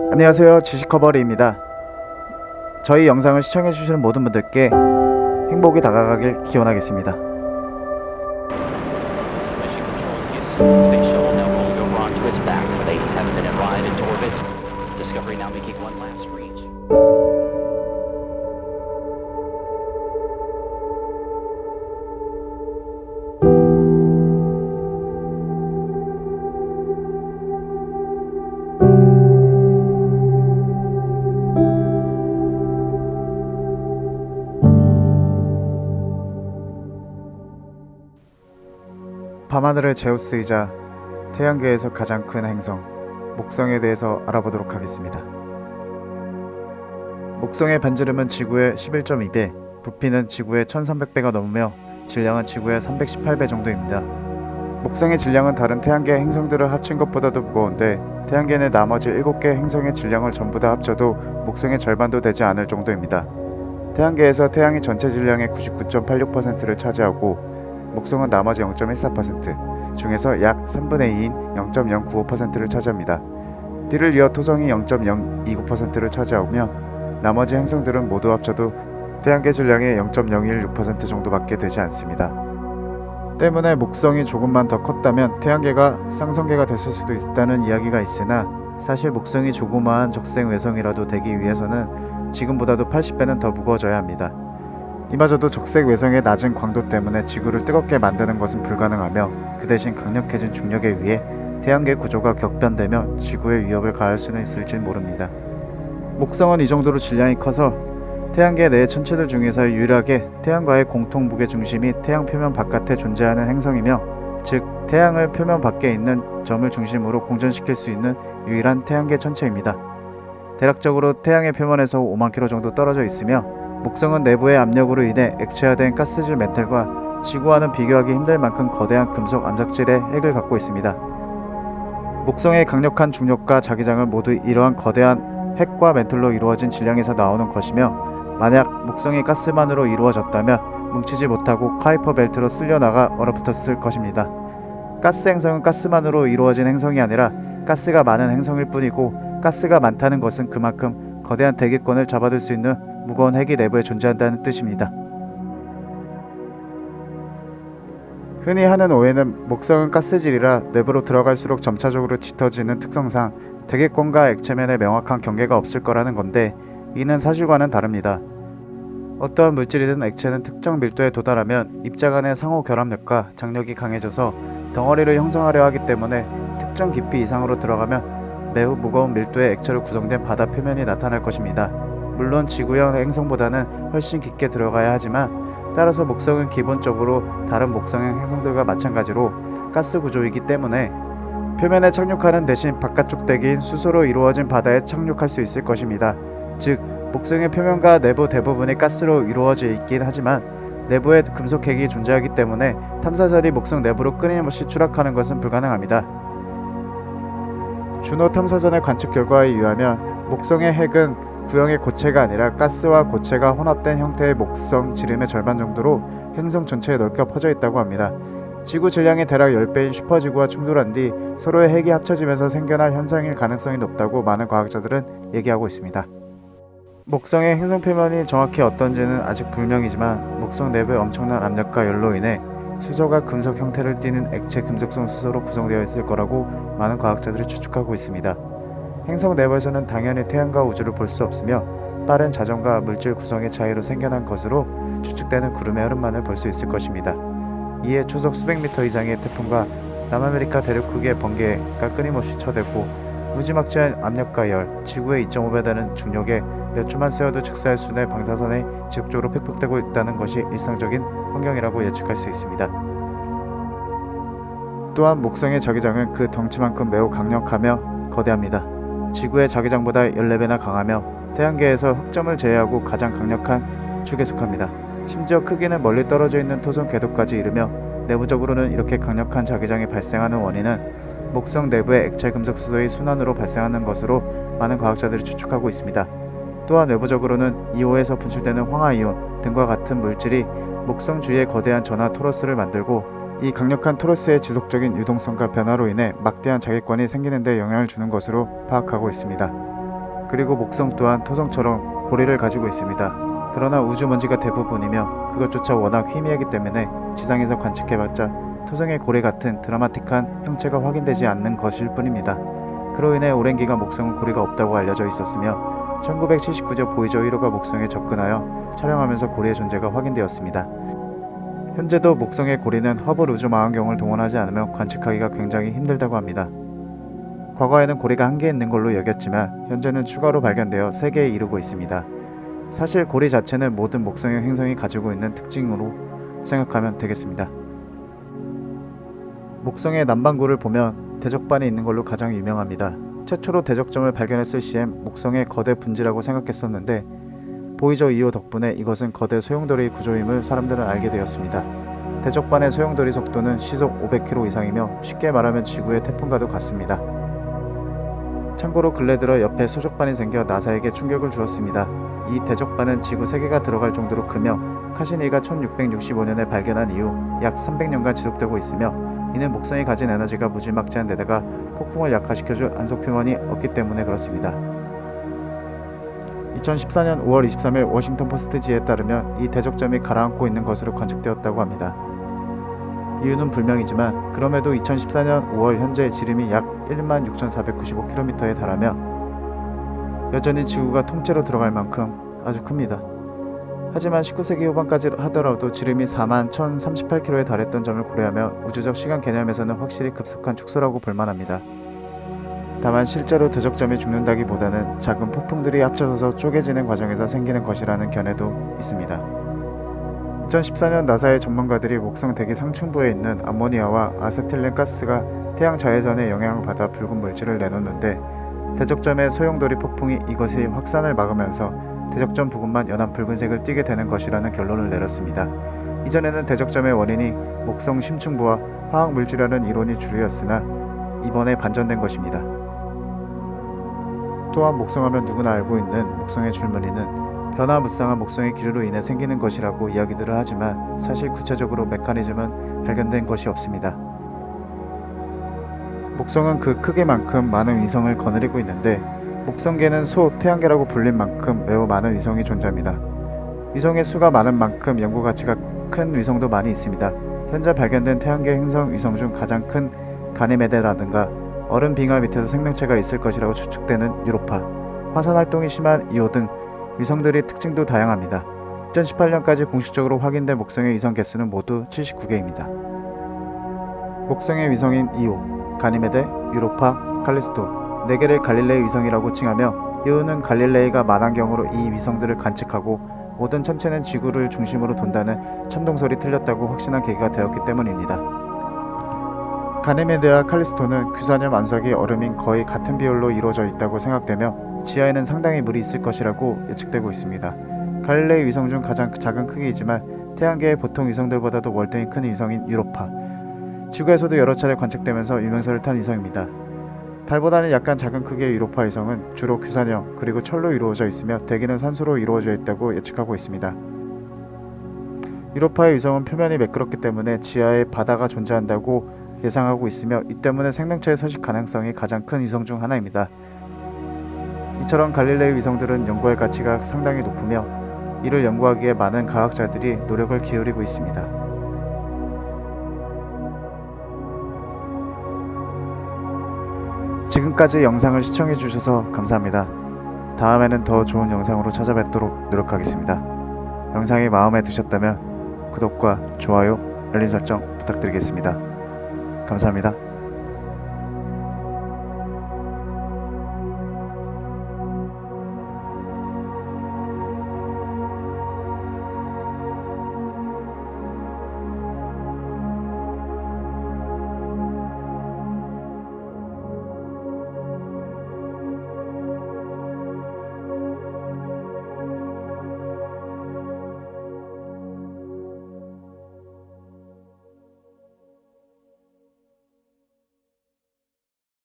안녕하세요, 지식커버리입니다. 저희 영상을 시청해주시는 모든 분들께 행복이 다가가길 기원하겠습니다. 밤하늘의 제우스이자 태양계에서 가장 큰 행성 목성에 대해서 알아보도록 하겠습니다. 목성의 반지름은 지구의 11.2배, 부피는 지구의 1300배가 넘으며 질량은 지구의 318배 정도입니다. 목성의 질량은 다른 태양계 행성들을 합친 것보다도 무거운데 태양계 내 나머지 7개 행성의 질량을 전부 다 합쳐도 목성의 절반도 되지 않을 정도입니다. 태양계에서 태양이 전체 질량의 99.86%를 차지하고 목성은 나머지 0.14% 중에서 약 3분의 2인 0.095%를 차지합니다. 뒤를 이어 토성이 0.029%를 차지하며 나머지 행성들은 모두 합쳐도 태양계 질량의 0.016% 정도밖에 되지 않습니다. 때문에 목성이 조금만 더 컸다면 태양계가 쌍성계가 됐을 수도 있다는 이야기가 있으나 사실 목성이 조그마한 적색 외성이라도 되기 위해서는 지금보다도 80배는 더 무거워져야 합니다. 이마저도 적색 외성의 낮은 광도 때문에 지구를 뜨겁게 만드는 것은 불가능하며 그 대신 강력해진 중력에 의해 태양계 구조가 격변되며 지구에 위협을 가할 수는 있을지 모릅니다. 목성은 이 정도로 질량이 커서 태양계 내 천체들 중에서 유일하게 태양과의 공통 무게중심이 태양 표면 바깥에 존재하는 행성이며 즉 태양을 표면 밖에 있는 점을 중심으로 공전시킬 수 있는 유일한 태양계 천체입니다. 대략적으로 태양의 표면에서 5만 킬로 정도 떨어져 있으며 목성은 내부의 압력으로 인해 액체화된 가스질 메탈과 지구와는 비교하기 힘들 만큼 거대한 금속 암석질의 핵을 갖고 있습니다. 목성의 강력한 중력과 자기장은 모두 이러한 거대한 핵과 멘틀로 이루어진 질량에서 나오는 것이며 만약 목성이 가스만으로 이루어졌다면 뭉치지 못하고 카이퍼 벨트로 쓸려나가 얼어붙었을 것입니다. 가스 행성은 가스만으로 이루어진 행성이 아니라 가스가 많은 행성일 뿐이고 가스가 많다는 것은 그만큼 거대한 대기권을 잡아둘 수 있는 무거운 핵이 내부에 존재한다는 뜻입니다. 흔히 하는 오해는 목성은 가스질이라 내부로 들어갈수록 점차적으로 짙어지는 특성상 대기권과 액체면에 명확한 경계가 없을 거라는 건데 이는 사실과는 다릅니다. 어떠한 물질이든 액체는 특정 밀도에 도달하면 입자 간의 상호 결합력과 장력이 강해져서 덩어리를 형성하려 하기 때문에 특정 깊이 이상으로 들어가면 매우 무거운 밀도의 액체로 구성된 바다 표면이 나타날 것입니다. 물론 지구형 행성보다는 훨씬 깊게 들어가야 하지만 따라서 목성은 기본적으로 다른 목성형 행성들과 마찬가지로 가스 구조이기 때문에 표면에 착륙하는 대신 바깥쪽 대기인 수소로 이루어진 바다에 착륙할 수 있을 것입니다. 즉 목성의 표면과 내부 대부분이 가스로 이루어져 있긴 하지만 내부에 금속핵이 존재하기 때문에 탐사선이 목성 내부로 끊임없이 추락하는 것은 불가능합니다. 주노 탐사선의 관측 결과에 의하면 목성의 핵은 구형의 고체가 아니라 가스와 고체가 혼합된 형태의 목성 지름의 절반 정도로 행성 전체에 넓게 퍼져 있다고 합니다. 지구 질량의 대략 10배인 슈퍼지구와 충돌한 뒤 서로의 핵이 합쳐지면서 생겨날 현상일 가능성이 높다고 많은 과학자들은 얘기하고 있습니다. 목성의 행성 표면이 정확히 어떤지는 아직 불명이지만 목성 내부의 엄청난 압력과 열로 인해 수소가 금속 형태를 띠는 액체 금속성 수소로 구성되어 있을 거라고 많은 과학자들이 추측하고 있습니다. 행성 내부에서는 당연히 태양과 우주를 볼 수 없으며 빠른 자전과 물질 구성의 차이로 생겨난 것으로 추측되는 구름의 흐름만을 볼 수 있을 것입니다. 이에 초속 수백 미터 이상의 태풍과 남아메리카 대륙 크기의 번개가 끊임없이 쳐대고 무지막지한 압력과 열, 지구의 2.5배 되는 중력에 몇 주만 쓰여도 즉사할 수준의 방사선이 지속적으로 팩폭되고 있다는 것이 일상적인 환경이라고 예측할 수 있습니다. 또한 목성의 자기장은 그 덩치만큼 매우 강력하며 거대합니다. 지구의 자기장보다 14배나 강하며 태양계에서 흑점을 제외하고 가장 강력한 축에 속합니다. 심지어 크기는 멀리 떨어져 있는 토성 궤도까지 이르며 내부적으로는 이렇게 강력한 자기장이 발생하는 원인은 목성 내부의 액체 금속 수소의 순환으로 발생하는 것으로 많은 과학자들이 추측하고 있습니다. 또한 외부적으로는 이오에서 분출되는 황화이온 등과 같은 물질이 목성 주위에 거대한 전하 토러스를 만들고 이 강력한 토러스의 지속적인 유동성과 변화로 인해 막대한 자기권이 생기는 데 영향을 주는 것으로 파악하고 있습니다. 그리고 목성 또한 토성처럼 고리를 가지고 있습니다. 그러나 우주먼지가 대부분이며 그것조차 워낙 희미하기 때문에 지상에서 관측해봤자 토성의 고리 같은 드라마틱한 형체가 확인되지 않는 것일 뿐입니다. 그로 인해 오랜 기간 목성은 고리가 없다고 알려져 있었으며 1979년 보이저 1호가 목성에 접근하여 촬영하면서 고리의 존재가 확인되었습니다. 현재도 목성의 고리는 허블 우주망원경을 동원하지 않으면 관측하기가 굉장히 힘들다고 합니다. 과거에는 고리가 한 개 있는 걸로 여겼지만 현재는 추가로 발견되어 3개에 이르고 있습니다. 사실 고리 자체는 모든 목성형 행성이 가지고 있는 특징으로 생각하면 되겠습니다. 목성의 남반구를 보면 대적반이 있는 걸로 가장 유명합니다. 최초로 대적점을 발견했을 시엔 목성의 거대 분지라고 생각했었는데 보이저 2호 덕분에 이것은 거대 소용돌이 구조임을 사람들은 알게 되었습니다. 대적반의 소용돌이 속도는 시속 500km 이상이며 쉽게 말하면 지구의 태풍과도 같습니다. 참고로 근래 들어 옆에 소적반이 생겨 나사에게 충격을 주었습니다. 이 대적반은 지구 3개가 들어갈 정도로 크며 카시니가 1665년에 발견한 이후 약 300년간 지속되고 있으며 이는 목성이 가진 에너지가 무지막지한 데다가 폭풍을 약화시켜줄 암석 표면이 없기 때문에 그렇습니다. 2014년 5월 23일 워싱턴 포스트지에 따르면 이 대적점이 가라앉고 있는 것으로 관측되었다고 합니다. 이유는 불명이지만 그럼에도 2014년 5월 현재 지름이 약 16,495km에 달하며 여전히 지구가 통째로 들어갈 만큼 아주 큽니다. 하지만 19세기 후반까지 하더라도 지름이 41,038km에 달했던 점을 고려하며 우주적 시간 개념에서는 확실히 급속한 축소라고 볼만합니다. 다만 실제로 대적점이 죽는다기보다는 작은 폭풍들이 합쳐져서 쪼개지는 과정에서 생기는 것이라는 견해도 있습니다. 2014년 나사의 전문가들이 목성 대기 상층부에 있는 암모니아와 아세틸렌 가스가 태양 자외선의 영향을 받아 붉은 물질을 내놓는데 대적점의 소용돌이 폭풍이 이것이 확산을 막으면서 대적점 부근만 연한 붉은색을 띠게 되는 것이라는 결론을 내렸습니다. 이전에는 대적점의 원인이 목성 심층부와 화학 물질이라는 이론이 주류였으나 이번에 반전된 것입니다. 또한 목성하면 누구나 알고 있는 목성의 줄무늬는 변화무쌍한 목성의 기류로 인해 생기는 것이라고 이야기들을 하지만 사실 구체적으로 메커니즘은 발견된 것이 없습니다. 목성은 그 크기만큼 많은 위성을 거느리고 있는데 목성계는 태양계라고 불린 만큼 매우 많은 위성이 존재합니다. 위성의 수가 많은 만큼 연구 가치가 큰 위성도 많이 있습니다. 현재 발견된 태양계 행성 위성 중 가장 큰 가니메데라든가 얼음 빙하 밑에서 생명체가 있을 것이라고 추측되는 유로파, 화산 활동이 심한 이오 등 위성들의 특징도 다양합니다. 2018년까지 공식적으로 확인된 목성의 위성 개수는 모두 79개입니다. 목성의 위성인 이오, 가니메데, 유로파, 칼리스토 4개를 갈릴레이 위성이라고 칭하며 이유는 갈릴레이가 만환경으로 이 위성들을 관측하고 모든 천체는 지구를 중심으로 돈다는 천동설이 틀렸다고 확신한 계기가 되었기 때문입니다. 가니메데와 칼리스토는 규산염 안석이 얼음인 거의 같은 비율로 이루어져 있다고 생각되며 지하에는 상당히 물이 있을 것이라고 예측되고 있습니다. 갈릴레이 위성 중 가장 작은 크기이지만 태양계의 보통 위성들보다도 월등히 큰 위성인 유로파, 지구에서도 여러 차례 관측되면서 유명세를 탄 위성입니다. 달보다는 약간 작은 크기의 유로파 위성은 주로 규산염 그리고 철로 이루어져 있으며 대기는 산소로 이루어져 있다고 예측하고 있습니다. 유로파의 위성은 표면이 매끄럽기 때문에 지하에 바다가 존재한다고 예상하고 있으며 이 때문에 생명체의 서식 가능성이 가장 큰 위성 중 하나입니다. 이처럼 갈릴레이 위성들은 연구할 가치가 상당히 높으며 이를 연구하기에 많은 과학자들이 노력을 기울이고 있습니다. 지금까지 영상을 시청해주셔서 감사합니다. 다음에는 더 좋은 영상으로 찾아뵙도록 노력하겠습니다. 영상이 마음에 드셨다면 구독과 좋아요, 알림 설정 부탁드리겠습니다. 감사합니다.